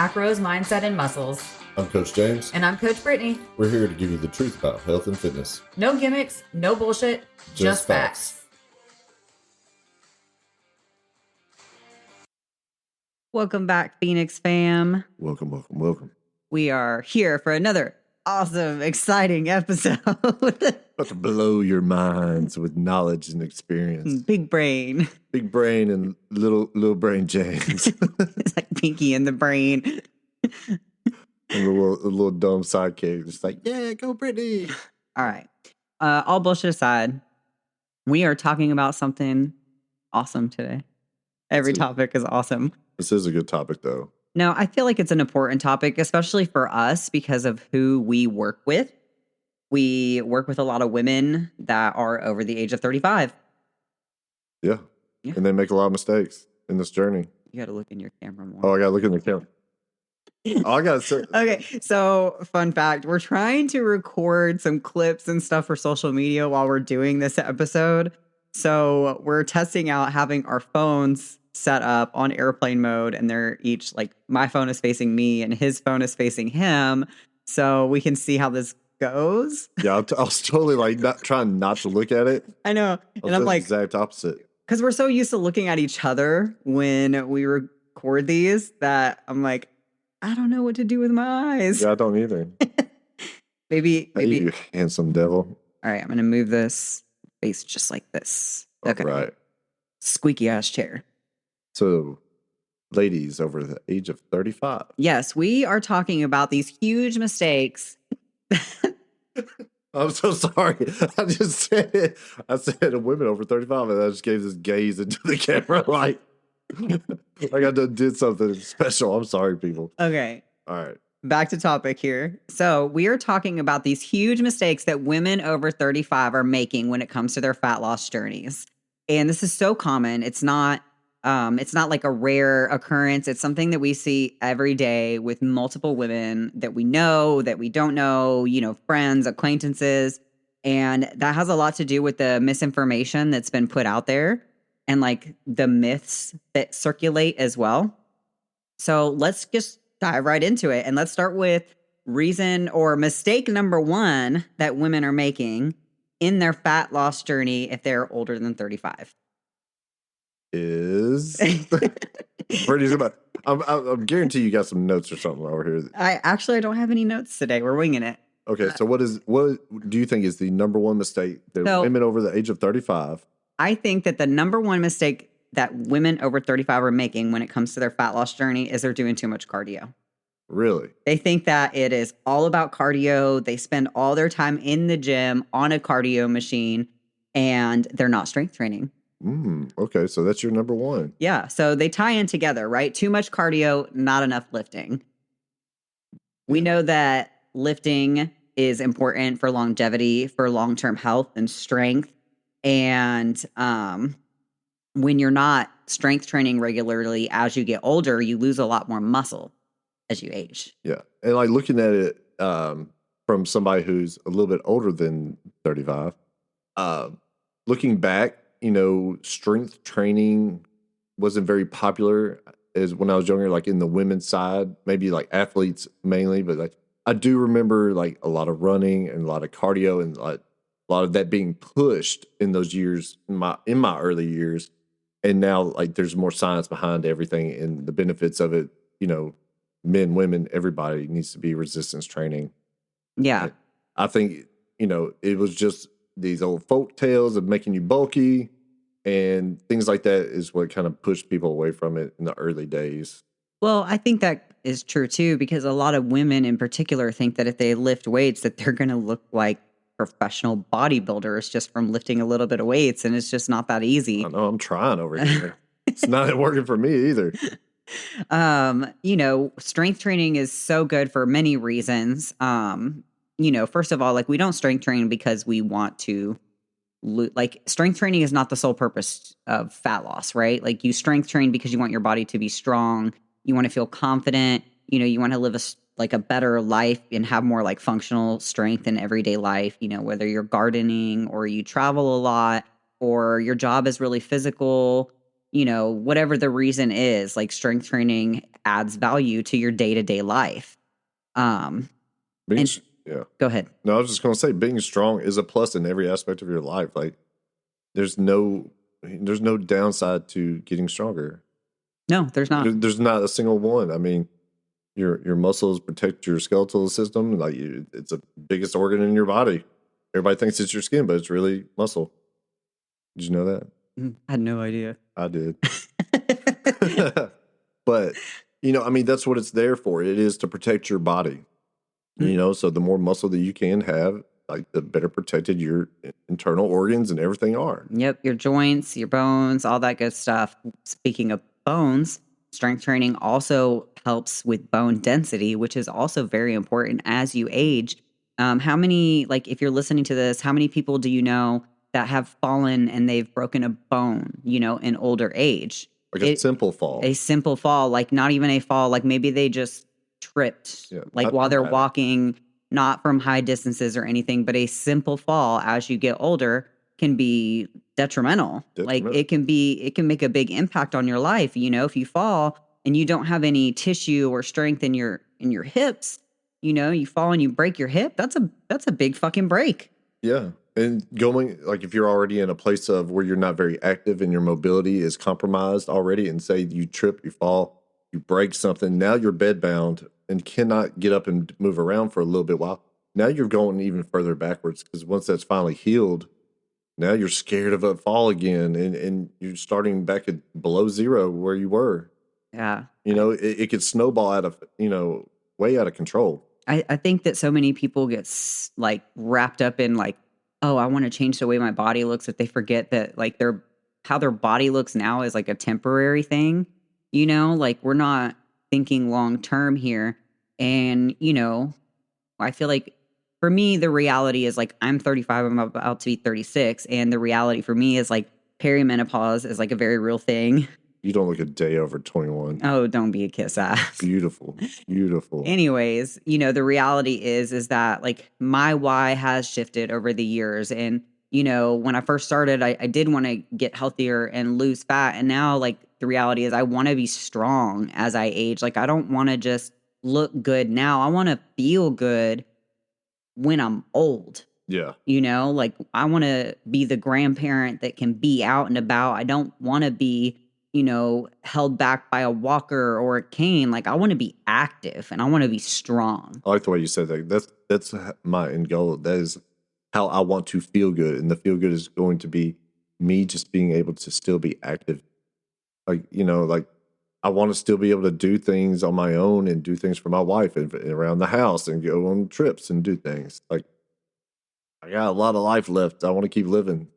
Macros, Mindset, and Muscles. I'm Coach James. And I'm Coach Brittany. We're here to give you the truth about health and fitness. No gimmicks, no bullshit, just facts. Welcome back, Phoenix fam. Welcome. We are here for another awesome, exciting episode. About to blow your minds with knowledge and experience. Big brain. Big brain and little brain James. It's like Pinky in the brain. And a little dumb sidekick. Just like, yeah, go Brittany. All right. All bullshit aside, we are talking about something awesome today. Every topic is awesome. This is a good topic, though. No, I feel like it's an important topic, especially for us because of who we work with. We work with a lot of women that are over the age of 35. Yeah. And they make a lot of mistakes in this journey. You got to look in your camera more. Oh, I got to look in the camera. Oh, I got to say. Okay, so fun fact. We're trying to record some clips and stuff for social media while we're doing this episode. So we're testing out having our phones set up on airplane mode, and they're each like my phone is facing me and his phone is facing him, so we can see how this goes. Yeah, I was totally like trying not to look at it. I know, and I'm like exact opposite because we're so used to looking at each other when we record these that I'm like, I don't know what to do with my eyes. Yeah, I don't either. maybe you handsome devil. All right, I'm gonna move this face just like this. Okay, right. Squeaky ass chair. So, ladies over the age of 35. Yes, we are talking about these huge mistakes. I'm so sorry. I just said it. I said women over 35, and I just gave this gaze into the camera like I did something special. I'm sorry, people. Okay. All right. Back to topic here. So we are talking about these huge mistakes that women over 35 are making when it comes to their fat loss journeys. And this is so common. It's not like a rare occurrence. It's something that we see every day with multiple women that we know, that we don't know, friends, acquaintances. And that has a lot to do with the misinformation that's been put out there and like the myths that circulate as well. So let's just dive right into it. And let's start with reason or mistake number one that women are making in their fat loss journey if they're older than 35. Is pretty about. I'm guarantee you got some notes or something over here. I don't have any notes today. We're winging it. Okay, so what do you think is the number one mistake that women over the age of 35? I think that the number one mistake that women over 35 are making when it comes to their fat loss journey is they're doing too much cardio. Really? They think that it is all about cardio. They spend all their time in the gym on a cardio machine, and they're not strength training. Okay, so that's your number one. Yeah, so they tie in together, right? Too much cardio, not enough lifting. We know that lifting is important for longevity, for long-term health and strength. And when you're not strength training regularly as you get older, you lose a lot more muscle as you age. Yeah, and like looking at it from somebody who's a little bit older than 35, looking back, strength training wasn't very popular as when I was younger, like in the women's side, maybe like athletes mainly, but like I do remember like a lot of running and a lot of cardio and like a lot of that being pushed in those years, in my early years. And now like there's more science behind everything and the benefits of it, men, women, everybody needs to be resistance training. Yeah. And I think, it was just these old folk tales of making you bulky and things like that is what kind of pushed people away from it in the early days. Well, I think that is true too, because a lot of women in particular think that if they lift weights that they're going to look like professional bodybuilders just from lifting a little bit of weights. And it's just not that easy. I know, I'm trying over here. It's not working for me either. Strength training is so good for many reasons. First of all, like we don't strength train because we want to strength training is not the sole purpose of fat loss, right? Like you strength train because you want your body to be strong. You want to feel confident. You want to live a better life and have more like functional strength in everyday life, whether you're gardening or you travel a lot or your job is really physical whatever the reason is, like strength training adds value to your day-to-day life. Um, Being, and yeah. go ahead. No, I was just going to say, being strong is a plus in every aspect of your life. Like, there's no downside to getting stronger. No, there's not. There's not a single one. I mean, your muscles protect your skeletal system. Like, it's the biggest organ in your body. Everybody thinks it's your skin, but it's really muscle. Did you know that? I had no idea. I did. But, I mean, that's what it's there for. It is to protect your body. So the more muscle that you can have, like, the better protected your internal organs and everything are. Yep, your joints, your bones, all that good stuff. Speaking of bones, strength training also helps with bone density, which is also very important as you age. How many, like, if you're listening to this, how many people do you know that have fallen and they've broken a bone, in older age? Like a simple fall. A simple fall, like not even a fall, like maybe they just tripped, like while they're walking, not from high distances or anything, but a simple fall as you get older can be detrimental. Like it can make a big impact on your life. If you fall and you don't have any tissue or strength in your hips, you fall and you break your hip, that's a big fucking break. Yeah. And going, like, if you're already in a place of where you're not very active and your mobility is compromised already, and say you trip, you fall, you break something, now you're bedbound and cannot get up and move around for a little bit while. Now you're going even further backwards, because once that's finally healed, now you're scared of a fall again, and you're starting back at below zero where you were. Yeah. It could snowball out of, way out of control. I think that so many people get like wrapped up in like, oh, I want to change the way my body looks, that they forget that like how their body looks now is like a temporary thing. Like we're not thinking long term here. And, I feel like for me, the reality is like I'm 35, I'm about to be 36. And the reality for me is like perimenopause is like a very real thing. You don't look a day over 21. Oh, don't be a kiss ass. Beautiful. Beautiful. Anyways, the reality is that like my why has shifted over the years. And, when I first started, I did want to get healthier and lose fat. And now like the reality is I want to be strong as I age. Like I don't want to just look good now. I want to feel good when I'm old. Yeah. Like I want to be the grandparent that can be out and about. I don't want to be held back by a walker or a cane. Like I want to be active and I want to be strong. I like the way you said that. That's my end goal. That is how I want to feel good. And the feel good is going to be me just being able to still be active. Like, like I want to still be able to do things on my own and do things for my wife and around the house and go on trips and do things. Like, I got a lot of life left. I want to keep living.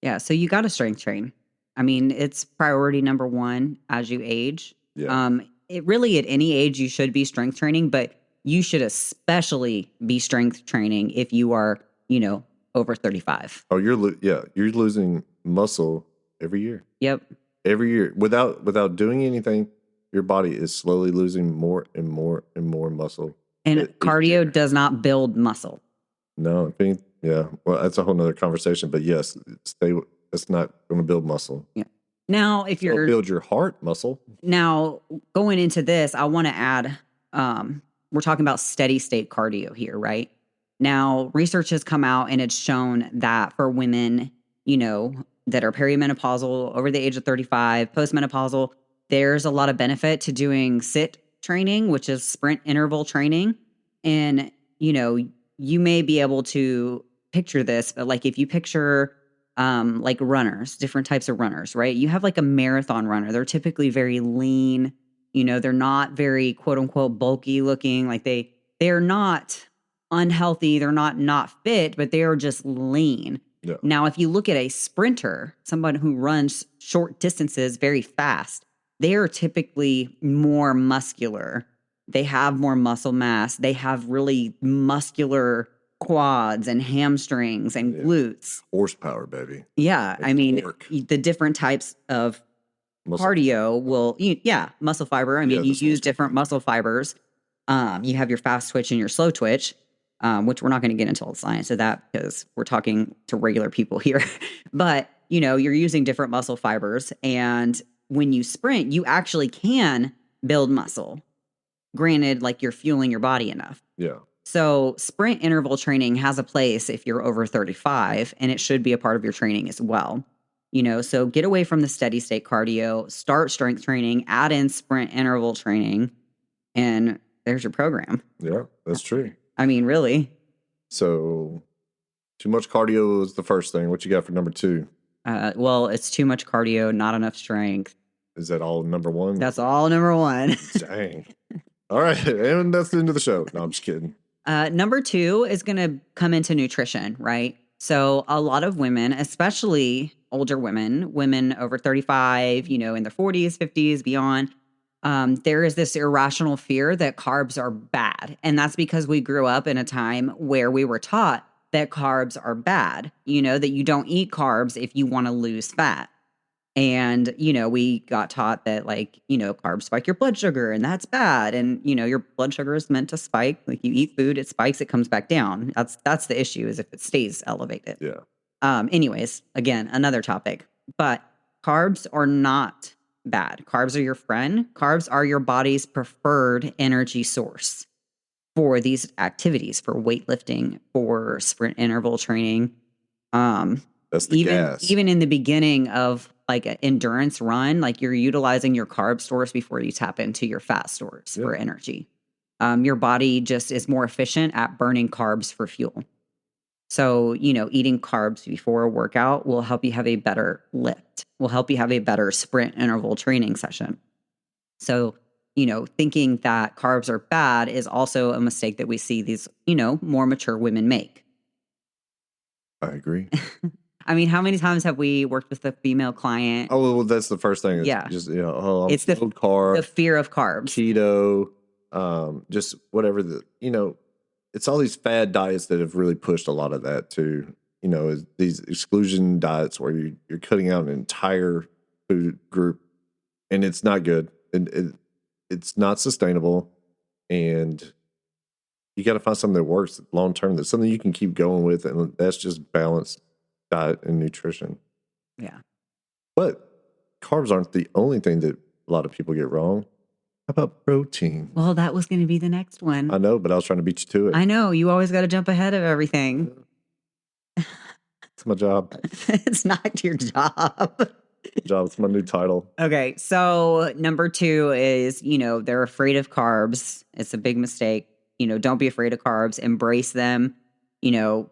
Yeah. So you got to strength train. I mean, it's priority number one as you age. Yeah. It really at any age you should be strength training, but you should especially be strength training if you are, over 35. Oh, you're losing muscle every year. Yep. Every year without doing anything, your body is slowly losing more and more and more muscle. And cardio does not build muscle. No, yeah. Well, that's a whole nother conversation. But yes, it's not going to build muscle. Yeah. Now, if you're build your heart muscle. Now, going into this, I want to add, we're talking about steady state cardio here, right? Now, research has come out and it's shown that for women, that are perimenopausal, over the age of 35, postmenopausal, there's a lot of benefit to doing sit training, which is sprint interval training. And, you may be able to picture this, but like if you picture like runners, different types of runners, right? You have like a marathon runner. They're typically very lean. They're not very quote unquote bulky looking. Like they're not unhealthy. They're not fit, but they are just lean. Yeah. Now, if you look at a sprinter, someone who runs short distances very fast, they are typically more muscular. They have more muscle mass. They have really muscular quads and hamstrings and glutes. Horsepower, baby. Yeah. I mean, the different types of cardio will, muscle fiber. I mean, you use different muscle fibers. You have your fast twitch and your slow twitch, which we're not going to get into all the science of that because we're talking to regular people here. But, you're using different muscle fibers. And when you sprint, you actually can build muscle. Granted, like you're fueling your body enough. Yeah. So sprint interval training has a place if you're over 35, and it should be a part of your training as well. So get away from the steady state cardio, start strength training, add in sprint interval training, and there's your program. Yeah, that's true. I mean, really. So too much cardio is the first thing. What you got for number 2? Well, it's too much cardio, not enough strength. Is that all number 1? That's all number 1. Dang. All right. And that's the end of the show. No, I'm just kidding. Number 2 is going to come into nutrition, right? So a lot of women, especially older women over 35, in their 40s, 50s, beyond, there is this irrational fear that carbs are bad. And that's because we grew up in a time where we were taught that carbs are bad, that you don't eat carbs if you want to lose fat. And, we got taught that carbs spike your blood sugar and that's bad. And, your blood sugar is meant to spike. Like you eat food, it spikes, it comes back down. That's the issue is if it stays elevated. Yeah. Anyways, again, another topic, but carbs are not bad. Carbs are your friend. Carbs are your body's preferred energy source for these activities, for weightlifting, for sprint interval training. That's the gas. Even in the beginning of like an endurance run, like you're utilizing your carb stores before you tap into your fat stores for energy. Your body just is more efficient at burning carbs for fuel. So, eating carbs before a workout will help you have a better lift, will help you have a better sprint interval training session. So, thinking that carbs are bad is also a mistake that we see these, more mature women make. I agree. I mean, how many times have we worked with a female client? Oh, well, that's the first thing. It's just, it's the carb, the fear of carbs, keto, just whatever it's all these fad diets that have really pushed a lot of that too. These exclusion diets where you're cutting out an entire food group, and it's not good. It's not sustainable, and you got to find something that works long term. That's something you can keep going with, and that's just balanced diet and nutrition. Yeah. But carbs aren't the only thing that a lot of people get wrong. How about protein? Well, that was going to be the next one. I know, but I was trying to beat you to it. I know. You always got to jump ahead of everything. It's my job. It's not your job. It's my new title. Okay. So number 2 is, they're afraid of carbs. It's a big mistake. Don't be afraid of carbs. Embrace them. And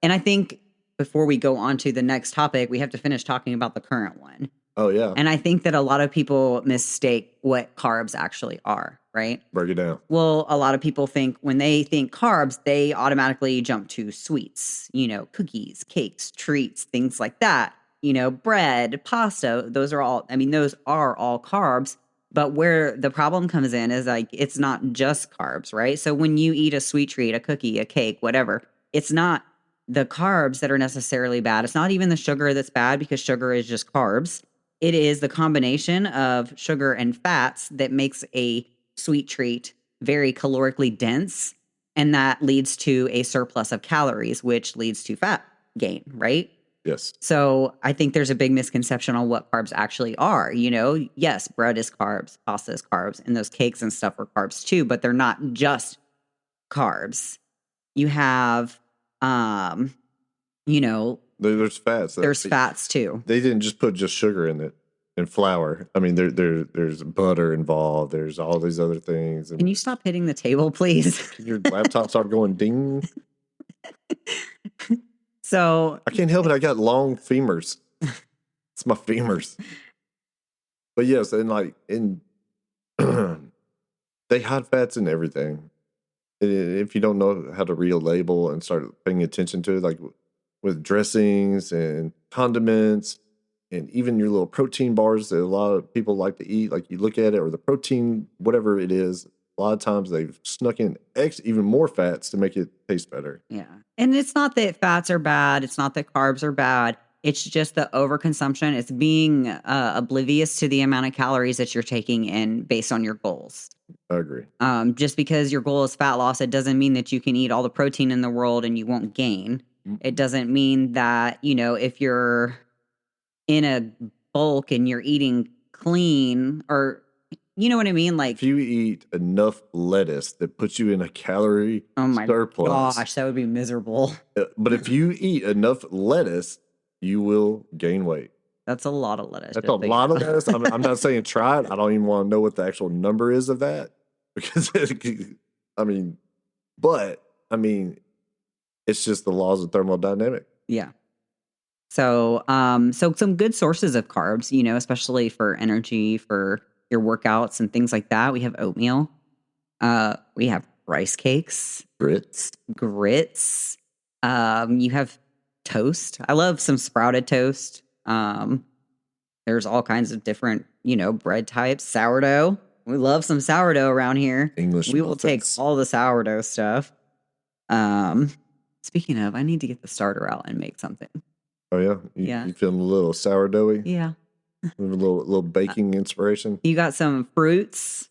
I think before we go on to the next topic, we have to finish talking about the current one. Oh, yeah. And I think that a lot of people mistake what carbs actually are, right? Break it down. Well, a lot of people think when they think carbs, they automatically jump to sweets, cookies, cakes, treats, things like that. Bread, pasta, those are all carbs. But where the problem comes in is it's not just carbs, right? So when you eat a sweet treat, a cookie, a cake, whatever, it's not the carbs that are necessarily bad. It's not even the sugar that's bad because sugar is just carbs. It is the combination of sugar and fats that makes a sweet treat very calorically dense. And that leads to a surplus of calories, which leads to fat gain, right? Yes. So I think there's a big misconception on what carbs actually are. Yes, bread is carbs, pasta is carbs, and those cakes and stuff are carbs too, but they're not just carbs. You have, there's fats. There's fats too. They didn't just put just sugar in it and flour. I mean, there's butter involved. There's all these other things. And can you stop hitting the table, please? your laptop start going ding? So I can't help it. I got long femurs. It's my femurs. But yes, and they hide fats in everything. If you don't know how to read a label and start paying attention to it, like with dressings and condiments, and even your little protein bars that a lot of people like to eat, like you look at it, or the protein, whatever it is, a lot of times they've snuck in even more fats to make it taste better. Yeah. And it's not that fats are bad. It's not that carbs are bad. It's just the overconsumption. It's being oblivious to the amount of calories that you're taking in based on your goals. I agree. Just because your goal is fat loss, it doesn't mean that you can eat all the protein in the world and you won't gain. It doesn't mean that, if you're in a bulk and you're eating clean, or you know what I mean? Like, If you eat enough lettuce that puts you in a calorie oh my surplus, gosh, that would be miserable. but if you eat enough lettuce, you will gain weight. That's a lot of lettuce. That's a Just so you lot of know. lettuce. I'm not saying try it. I don't even want to know what the actual number is of that because I mean, but I mean, it's just the laws of thermodynamics. Yeah. So, so some good sources of carbs, you know, especially for energy, for your workouts and things like that. We have oatmeal. We have rice cakes, Grits. grits. You have toast. I love some sprouted toast. There's all kinds of different, you know, bread types. Sourdough. We love some sourdough around here. English We will take muffins. all the sourdough stuff. Um, speaking of, I need to get the starter out and make something. Oh yeah, Yeah. you feeling a little sourdoughy? Yeah. A little baking inspiration. You got some fruits.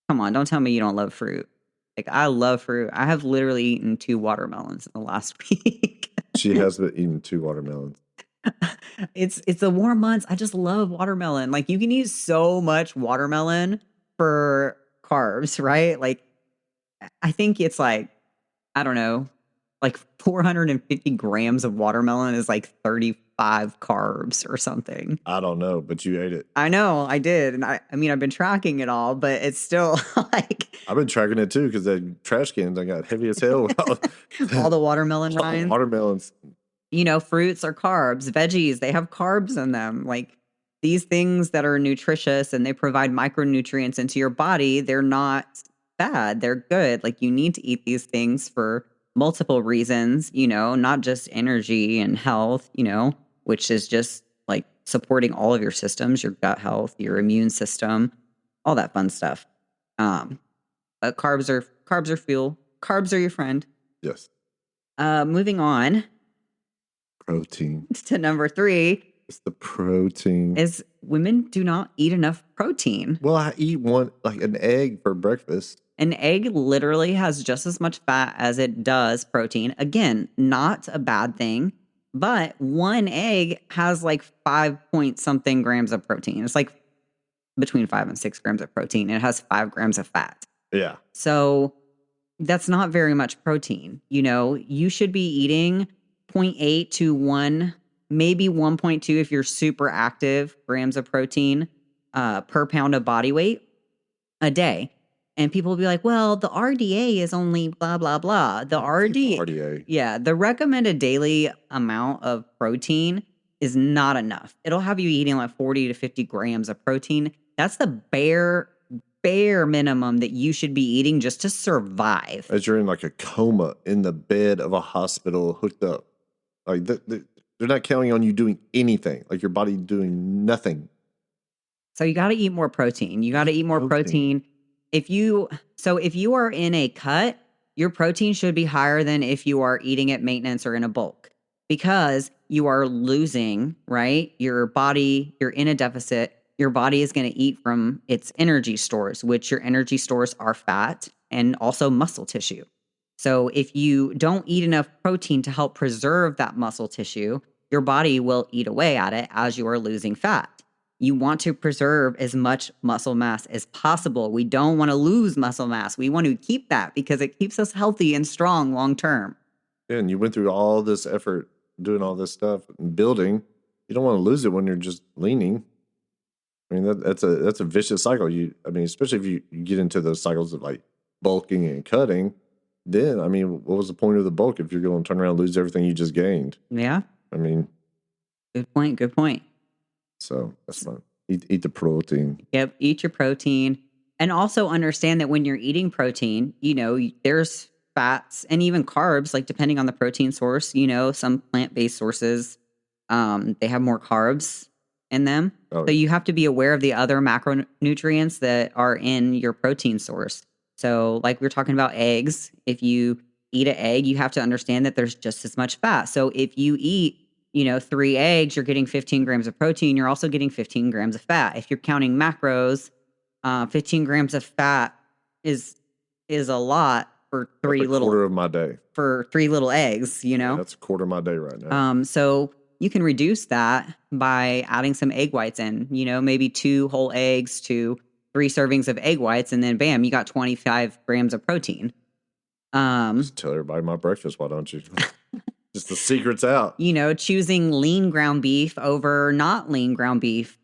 Come on, don't tell me you don't love fruit. Like, I love fruit. I have literally eaten 2 watermelons in the last week. She has been eating 2 watermelons. It's the warm months. I just love watermelon. Like, you can use so much watermelon for carbs, right? Like, I think it's like, I don't know, like 450 grams of watermelon is like 35 carbs or something. I don't know, but you ate it. I know, I did. And I mean, I've been tracking it all, but it's still like I've been tracking it too because the trash cans I got heavy as hell. all the watermelon rinds. Watermelons. You know, fruits are carbs, veggies, they have carbs in them. Like, these things that are nutritious and they provide micronutrients into your body, they're not bad. They're good. Like, you need to eat these things for multiple reasons, you know, not just energy and health, you know, which is just like supporting all of your systems, your gut health, your immune system, all that fun stuff. Um, but carbs are fuel. Carbs are your friend. Yes. Moving on Protein. to number 3 It's the protein. is women do not eat enough protein. Well, I eat one like an egg for breakfast. An egg literally has just as much fat as it does protein. Again, not a bad thing, but one egg has like 5 point something grams of protein. It's like between 5 and 6 grams of protein. It has 5 grams of fat. Yeah. So that's not very much protein. You know, you should be eating zero point 0.8 to 1, maybe 1.2 if you're super active grams of protein per pound of body weight a day. And people will be like, well, the RDA is only blah, blah, blah. The RDA. Yeah, the recommended daily amount of protein is not enough. It'll have you eating like 40 to 50 grams of protein. That's the bare minimum that you should be eating just to survive. As you're in like a coma in the bed of a hospital hooked up. Like they're not counting on you doing anything. Like your body doing nothing. So you got to eat more protein. You got to eat more protein. If you are in a cut, your protein should be higher than if you are eating at maintenance or in a bulk, because you are losing, right? Your body, you're in a deficit. Your body is going to eat from its energy stores, which your energy stores are fat and also muscle tissue. So if you don't eat enough protein to help preserve that muscle tissue, your body will eat away at it as you are losing fat. You want to preserve as much muscle mass as possible. We don't want to lose muscle mass. We want to keep that because it keeps us healthy and strong long term. Yeah, and you went through all this effort doing all this stuff and building. You don't want to lose it when you're just leaning. I mean, that's a vicious cycle. I mean, especially if you get into those cycles of like bulking and cutting, then I mean, what was the point of the bulk if you're going to turn around and lose everything you just gained? Yeah. I mean, good point. Good point. So that's fine. Eat the protein. Yep. Eat your protein. And also understand that when you're eating protein, you know, there's fats and even carbs, like depending on the protein source, you know, some plant-based sources, they have more carbs in them. Oh, so you have to be aware of the other macronutrients that are in your protein source. So like we were talking about eggs, if you eat an egg, you have to understand that there's just as much fat. So if you eat, you know, 3 eggs, you're getting 15 grams of protein. You're also getting 15 grams of fat. If you're counting macros, 15 grams of fat is a lot for quarter of my day. For 3 little eggs, you know? Yeah, that's a quarter of my day right now. So you can reduce that by adding some egg whites in, maybe 2 whole eggs to 3 servings of egg whites, and then bam, you got 25 grams of protein. Just tell everybody my breakfast, why don't you? Just the secret's out. Choosing lean ground beef over not lean ground beef.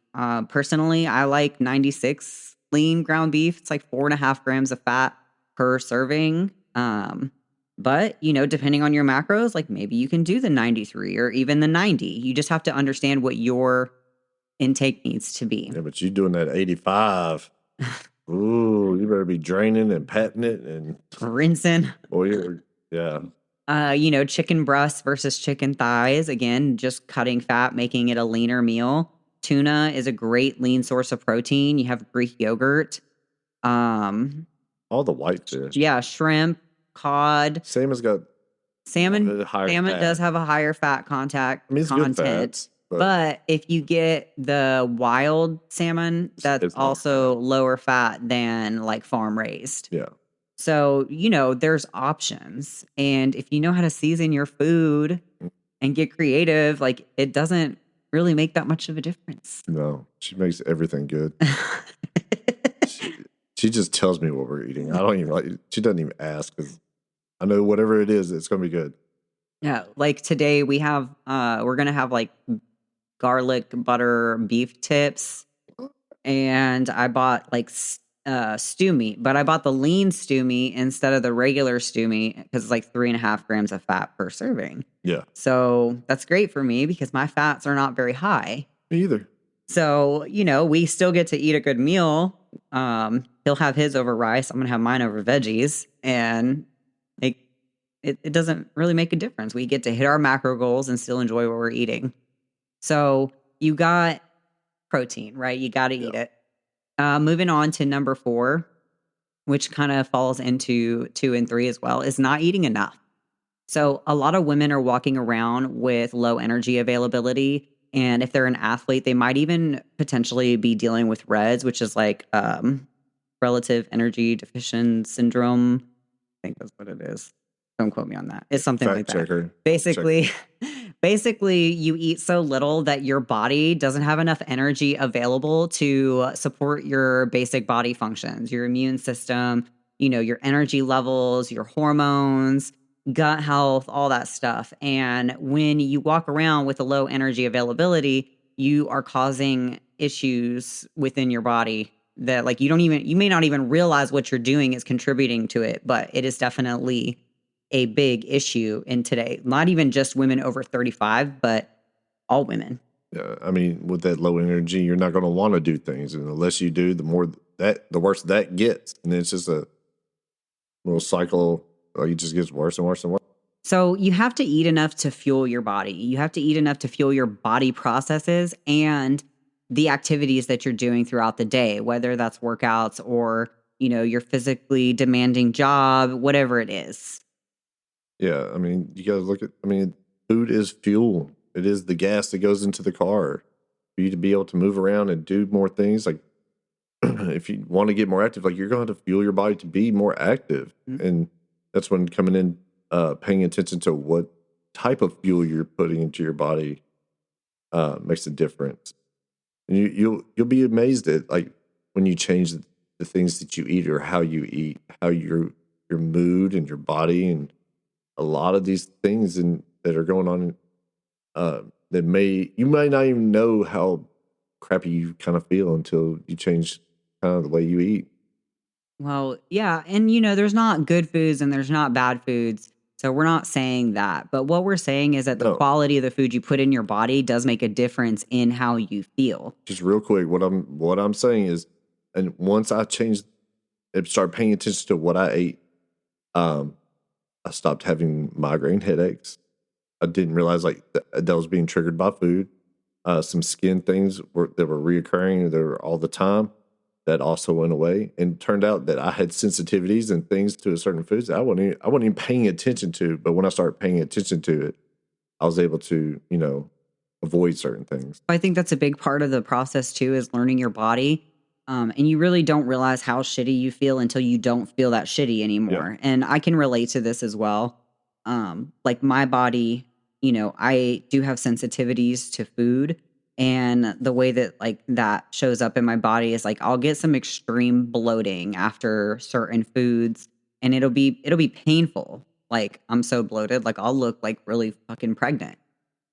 Personally, I like 96 lean ground beef. It's like 4.5 grams of fat per serving. But, depending on your macros, like maybe you can do the 93 or even the 90. You just have to understand what your intake needs to be. Yeah, but you doing that 85. Ooh, you better be draining and patting it and rinsing. Yeah. Chicken breasts versus chicken thighs. Again, just cutting fat, making it a leaner meal. Tuna is a great lean source of protein. You have Greek yogurt. All the white fish. Yeah, shrimp, cod. Salmon's got salmon. higher Salmon fat. does have a higher fat content. It's good fats, but if you get the wild salmon, that's also lower fat than like farm raised. Yeah. So, there's options. And if you know how to season your food and get creative, like it doesn't really make that much of a difference. No, she makes everything good. she just tells me what we're eating. I don't even she doesn't even ask because I know whatever it is, it's going to be good. Yeah. Like today we're going to have like garlic butter beef tips. And I bought like stew meat, but I bought the lean stew meat instead of the regular stew meat because it's like 3.5 grams of fat per serving. Yeah. So that's great for me because my fats are not very high. Me either. So, we still get to eat a good meal. He'll have his over rice. I'm going to have mine over veggies. And it doesn't really make a difference. We get to hit our macro goals and still enjoy what we're eating. So you got protein, right? You got to eat it. Moving on to number 4, which kind of falls into 2 and 3 as well, is not eating enough. So a lot of women are walking around with low energy availability. And if they're an athlete, they might even potentially be dealing with REDS, which is like relative energy deficient syndrome. I think that's what it is. Don't quote me on that. It's something like that. Basically, you eat so little that your body doesn't have enough energy available to support your basic body functions, your immune system, your energy levels, your hormones, gut health, all that stuff. And when you walk around with a low energy availability, you are causing issues within your body that like you may not even realize what you're doing is contributing to it, but it is definitely a big issue in today. Not even just women over 35, but all women. Yeah, I mean, with that low energy, you're not going to want to do things, and unless you do, the worse that gets, and then it's just a little cycle. It just gets worse and worse and worse. So you have to eat enough to fuel your body. You have to eat enough to fuel your body processes and the activities that you're doing throughout the day, whether that's workouts or your physically demanding job, whatever it is. Yeah, I mean, you got to look at. I mean, food is fuel. It is the gas that goes into the car for you to be able to move around and do more things. Like, if you want to get more active, like you're going to have to fuel your body to be more active, and that's when coming in, paying attention to what type of fuel you're putting into your body makes a difference. And you'll be amazed at like when you change the things that you eat or how you eat, how your mood and your body and a lot of these things that are going on that you might not even know how crappy you kind of feel until you change kind of the way you eat. Well, yeah. And, there's not good foods and there's not bad foods. So we're not saying that. But what we're saying is that the quality of the food you put in your body does make a difference in how you feel. Just real quick, what I'm saying is, and once I changed and started paying attention to what I ate, I stopped having migraine headaches. I didn't realize like that was being triggered by food. Some skin things that were reoccurring, they were all the time. That also went away, and turned out that I had sensitivities and things to a certain foods that I wasn't even paying attention to. But when I started paying attention to it, I was able to, avoid certain things. I think that's a big part of the process too, is learning your body. And you really don't realize how shitty you feel until you don't feel that shitty anymore. Yeah. And I can relate to this as well. Like my body I do have sensitivities to food. And the way that like that shows up in my body is like I'll get some extreme bloating after certain foods and it'll be painful. Like I'm so bloated, like I'll look like really fucking pregnant.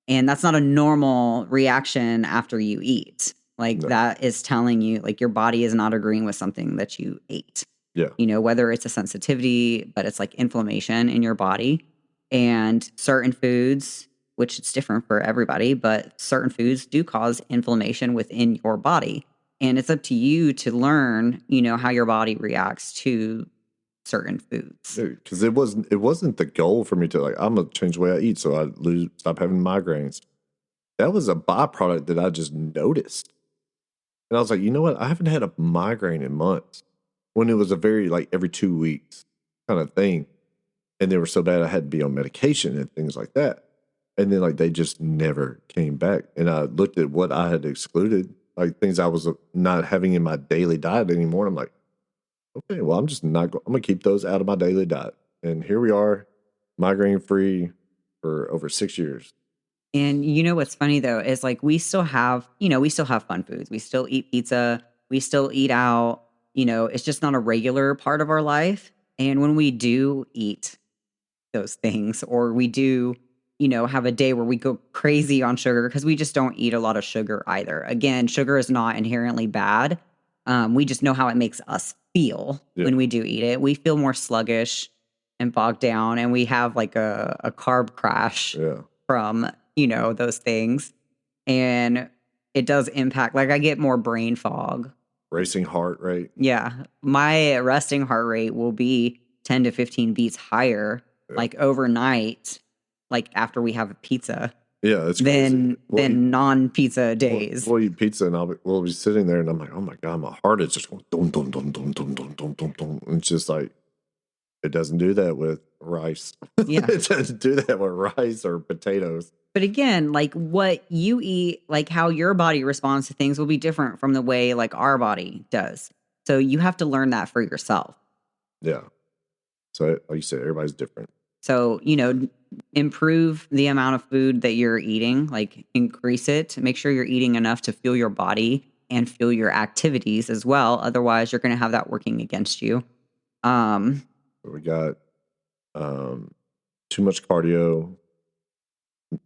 And that's not a normal reaction after you eat. Like No. that is telling you like your body is not agreeing with something that you ate. Yeah. Whether it's a sensitivity, but it's like inflammation in your body. And certain foods, which it's different for everybody, but certain foods do cause inflammation within your body. And it's up to you to learn, how your body reacts to certain foods. Because it wasn't the goal for me to like I'm gonna change the way I eat so I stop having migraines. That was a byproduct that I just noticed, and I was like, you know what? I haven't had a migraine in months. When it was a very like every 2 weeks kind of thing, and they were so bad I had to be on medication and things like that. And then like they just never came back. And I looked at what I had excluded, like things I was not having in my daily diet anymore. And I'm like, okay, well, I'm just not. I'm gonna keep those out of my daily diet. And here we are, migraine free for over 6 years. And what's funny though is like we still have fun foods. We still eat pizza, we still eat out, it's just not a regular part of our life. And when we do eat those things or we do, have a day where we go crazy on sugar because we just don't eat a lot of sugar either. Again, sugar is not inherently bad. We just know how it makes us feel Yeah, when we do eat it. We feel more sluggish and bogged down and we have like a carb crash yeah. from, those things. And it does impact, like I get more brain fog. Racing heart rate. Yeah. My resting heart rate will be 10 to 15 beats higher, Yeah, like overnight, like after we have a pizza yeah, it's crazy. than non-pizza days. We'll eat pizza and we'll be sitting there and I'm like, oh my God, my heart is just going dum dum dum dum dum dum dum dum dum. And it's just like it doesn't do that with rice. Yeah. It doesn't do that with rice or potatoes. But again, like what you eat, like how your body responds to things will be different from the way like our body does. So you have to learn that for yourself. Yeah. So like you said, everybody's different. So, improve the amount of food that you're eating, like increase it, make sure you're eating enough to fuel your body and fuel your activities as well. Otherwise, you're going to have that working against you. We got too much cardio,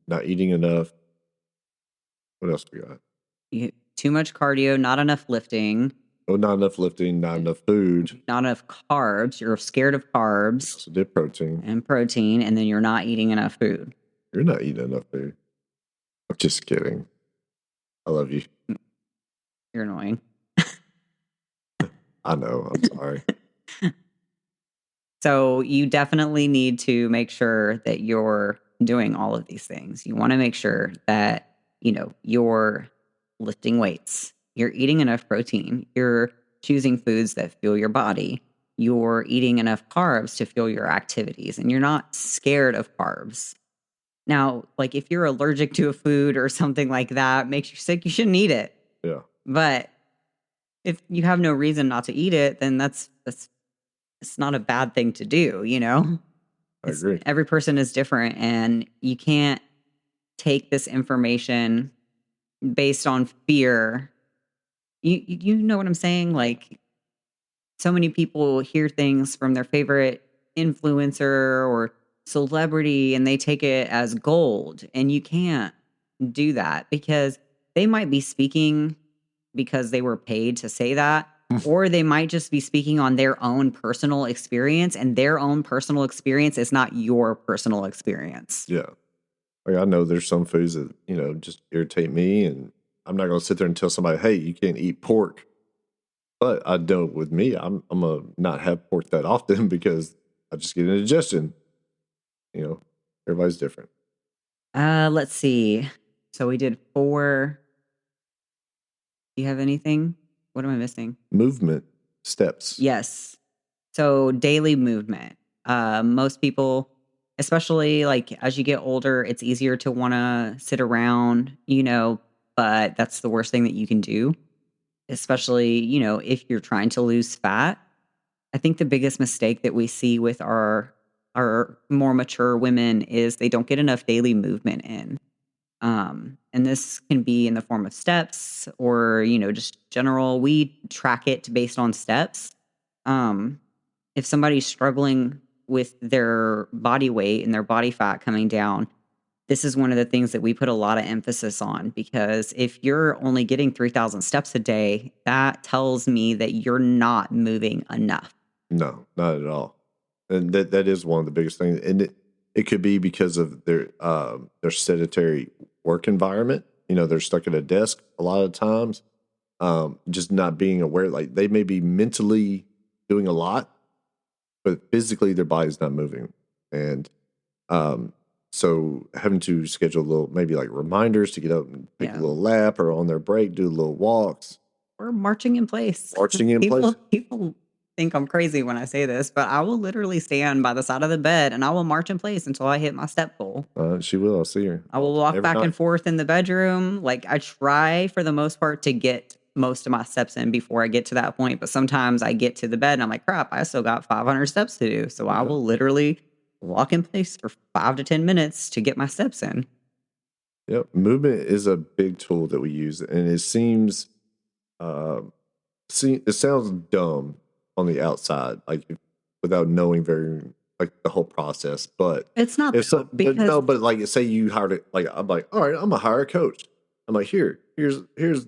not eating enough. What else we got? Too much cardio, not enough lifting. Oh, not enough lifting, not enough food. Not enough carbs. You're scared of carbs. Also did protein. And protein, and then you're not eating enough food. You're not eating enough food. I'm just kidding. I love you. You're annoying. I know. I'm sorry. So you definitely need to make sure that you're doing all of these things. You want to make sure that, you're lifting weights, you're eating enough protein, you're choosing foods that fuel your body, you're eating enough carbs to fuel your activities, and you're not scared of carbs. Now, like if you're allergic to a food or something like that makes you sick, you shouldn't eat it. Yeah. But if you have no reason not to eat it, then that's it's not a bad thing to do, I agree. Every person is different and you can't take this information based on fear. You know what I'm saying? Like so many people hear things from their favorite influencer or celebrity and they take it as gold, and you can't do that because they might be speaking because they were paid to say that, or they might just be speaking on their own personal experience, and their own personal experience is not your personal experience. Yeah. Like I know there's some foods that, just irritate me, and I'm not going to sit there and tell somebody, hey, you can't eat pork. But I know with me, I'm going to not have pork that often because I just get indigestion. Everybody's different. Let's see. So we did 4. Do you have anything? What am I missing? Movement steps. Yes. So daily movement. Most people, especially like as you get older, it's easier to want to sit around, but that's the worst thing that you can do, especially, if you're trying to lose fat. I think the biggest mistake that we see with our our more mature women is they don't get enough daily movement in. And this can be in the form of steps or, just general. We track it based on steps. Um, if somebody's struggling with their body weight and their body fat coming down, this is one of the things that we put a lot of emphasis on, because if you're only getting 3,000 steps a day, that tells me that you're not moving enough. No, not at all. And that is one of the biggest things. And it could be because of their sedentary work environment. They're stuck at a desk a lot of times. Just not being aware, like they may be mentally doing a lot, but physically their body's not moving. And so having to schedule a little, maybe like reminders to get up and take a Yeah. little lap, or on their break, do little walks. Or marching in place. Marching in place. People think I'm crazy when I say this, but I will literally stand by the side of the bed and I will march in place until I hit my step goal. She will. I'll see her. I will walk Every back night. and forth in the bedroom. Like, I try for the most part to get most of my steps in before I get to that point. But sometimes I get to the bed and I'm like, crap, I still got 500 steps to do. So I will literally walk in place for 5 to 10 minutes to get my steps in. Yep. Movement is a big tool that we use. And it seems, it sounds dumb on the outside, like without knowing like the whole process. But It's not if though, because no, but like say you hired it, like I'm like, all right, I'm gonna hire a coach. I'm like, here's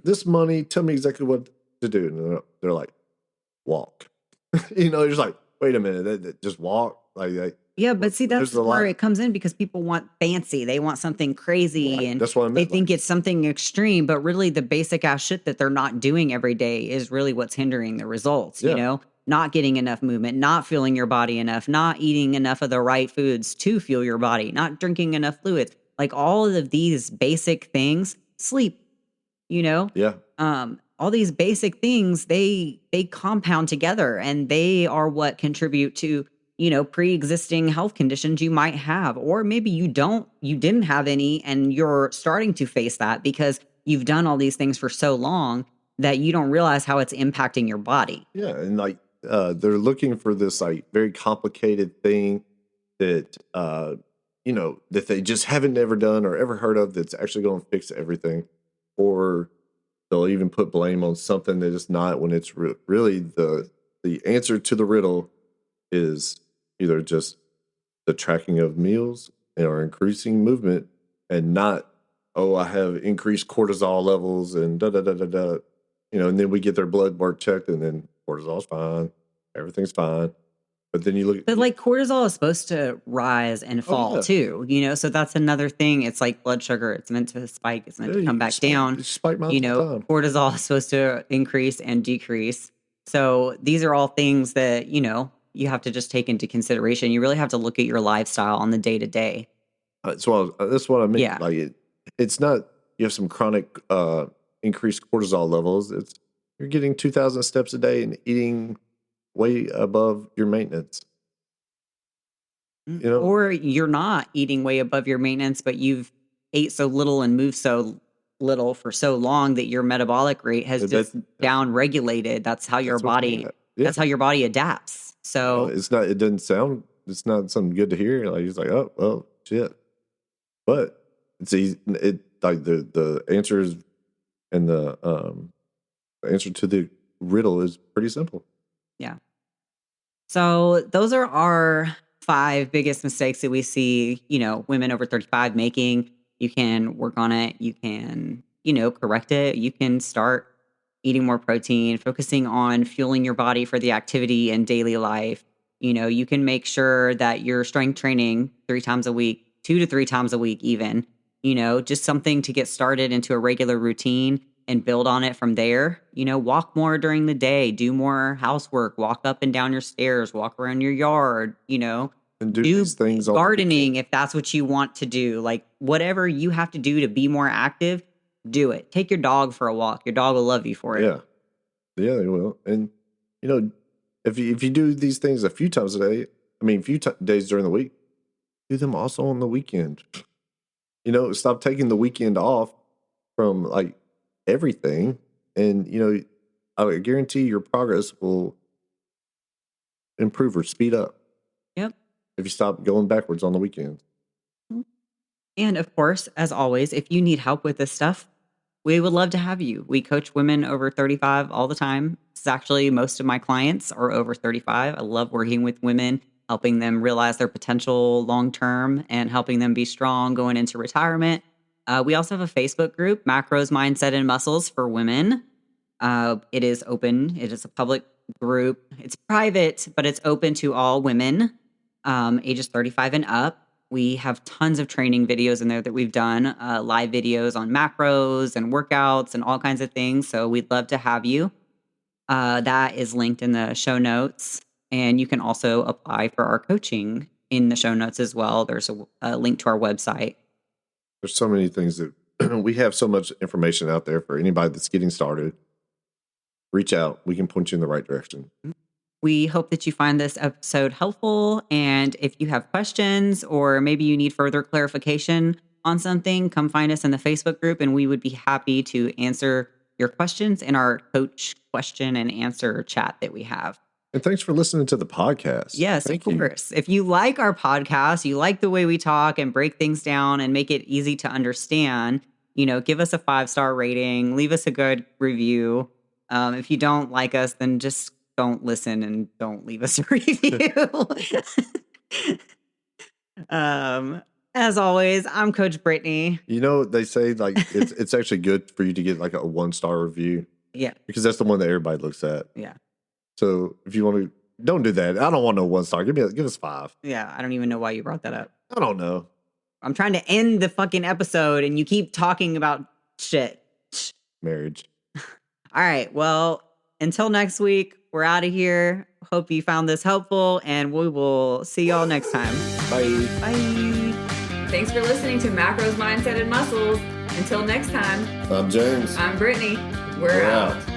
this money. Tell me exactly what to do. And they're like, walk. You're just like, wait a minute, just walk. Like yeah, but see, there's that's a where lot. it comes in, because people want fancy. They want something crazy, Right. and That's what I they meant. think it's something extreme, but really the basic ass shit that they're not doing every day is really what's hindering the results, Yeah. Not getting enough movement, not fueling your body enough, not eating enough of the right foods to fuel your body, not drinking enough fluids. Like all of these basic things, sleep, Yeah. all these basic things, they compound together, and they are what contribute to, pre-existing health conditions you might have, or maybe you didn't have any and you're starting to face that because you've done all these things for so long that you don't realize how it's impacting your body. Yeah. And like they're looking for this like very complicated thing that that they just haven't ever done or ever heard of, that's actually going to fix everything. Or they'll even put blame on something that is not, when it's really the answer to the riddle is either just the tracking of meals or increasing movement, and not, oh, I have increased cortisol levels and da da da da da. And then we get their blood work checked, and then cortisol's fine, everything's fine. But then you look But like cortisol is supposed to rise and fall yeah. too, so that's another thing. It's like blood sugar. It's meant to spike. It's meant to come back down. You spike mine all the time. Cortisol is supposed to increase and decrease. So these are all things that, you have to just take into consideration. You really have to look at your lifestyle on the day to day. That's what I mean. Yeah. Like it's not you have some chronic increased cortisol levels. It's you're getting 2,000 steps a day and eating way above your maintenance. Or you're not eating way above your maintenance, but you've ate so little and moved so little for so long that your metabolic rate has just down regulated. That's how your body that's how your body adapts. So it's not something good to hear. Like it's like, oh well shit. But it's easy. It like the answers and the answer to the riddle is pretty simple. yeah. So those are our 5 biggest mistakes that we see, women over 35 making. You can work on it. You can, correct it. You can start eating more protein, focusing on fueling your body for the activity and daily life. You can make sure that you're strength training 3 times a week, 2 to 3 times a week even, just something to get started into a regular routine and build on it from there. Walk more during the day, do more housework, walk up and down your stairs, walk around your yard, And do do these things on the gardening if that's what you want to do. Like whatever you have to do to be more active, do it. Take your dog for a walk. Your dog will love you for it. Yeah. Yeah, they will. And if you do these things a few times a day, days during the week, do them also on the weekend. Stop taking the weekend off from like everything, and I guarantee your progress will improve or speed up. Yep. if you stop going backwards on the weekends. And of course, as always, if you need help with this stuff, we would love to have you. We coach women over 35 all the time. It's actually most of my clients are over 35. I love working with women, helping them realize their potential long term and helping them be strong going into retirement. We also have a Facebook group, Macros, Mindset, and Muscles for Women. It is open, it is a public group. It's private, but it's open to all women ages 35 and up. We have tons of training videos in there that we've done, live videos on macros and workouts and all kinds of things. So we'd love to have you. That is linked in the show notes. And you can also apply for our coaching in the show notes as well. There's a link to our website. There's so many things that we have so much information out there for anybody that's getting started. Reach out. We can point you in the right direction. We hope that you find this episode helpful. And if you have questions or maybe you need further clarification on something, come find us in the Facebook group and we would be happy to answer your questions in our coach question and answer chat that we have. And thanks for listening to the podcast. Yes, Thank of course. If you like our podcast, you like the way we talk and break things down and make it easy to understand, give us a 5-star rating, leave us a good review. If you don't like us, then just don't listen and don't leave us a review. As always, I'm Coach Brittany. They say like it's actually good for you to get like a 1-star review. Yeah. Because that's the one that everybody looks at. Yeah. So if you want to, don't do that. I don't want no 1-star. Give us 5. Yeah. I don't even know why you brought that up. I don't know. I'm trying to end the fucking episode and you keep talking about shit. Marriage. All right. Well, until next week, we're out of here. Hope you found this helpful and we will see y'all next time. Bye. Bye. Thanks for listening to Macros, Mindset, and Muscles. Until next time. I'm James. I'm Brittany. We're out.